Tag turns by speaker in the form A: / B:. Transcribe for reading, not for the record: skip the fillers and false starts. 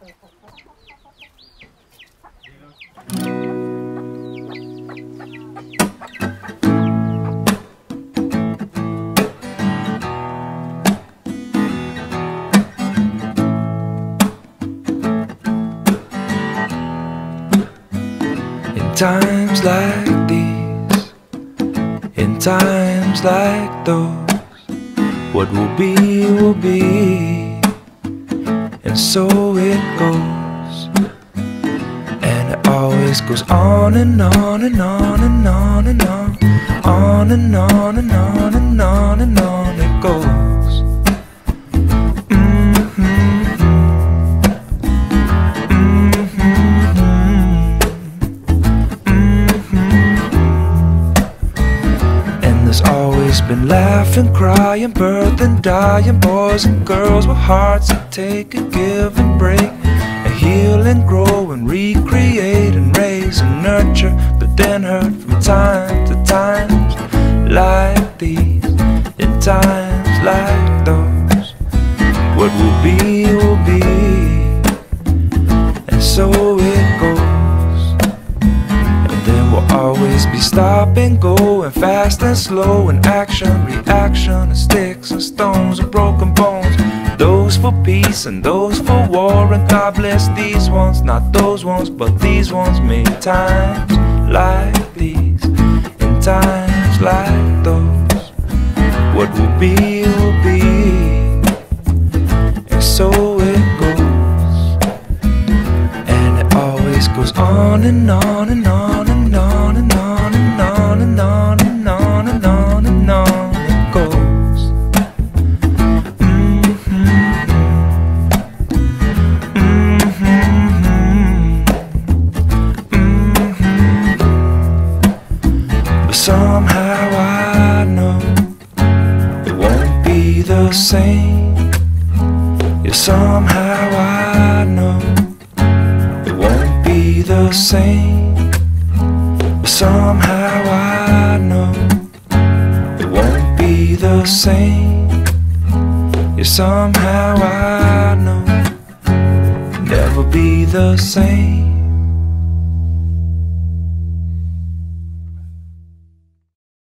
A: In times like these, in times like those, what will be, and so it goes. And it always goes on and on and on and on and on, on and on and on and on and on it goes. There's always been laughing, crying, birthing, dying, boys and girls with hearts that take and give and break, and heal and grow and recreate and raise and nurture, but then hurt from time to times like these, in times like those. What will be, and so it goes. Always be stop and go, and fast and slow, and action, reaction, and sticks and stones and broken bones. Those for peace and those for war, and God bless these ones, not those ones, but these ones made times like these, in times like those. What will be, and so it goes. And it always goes on and on and on and on and on and on and on and on and on and on it goes. But somehow I know it won't be the same. Yeah, somehow I know it won't be the same. But somehow I know it won't be the same. Yeah, somehow I know it'll never be the same.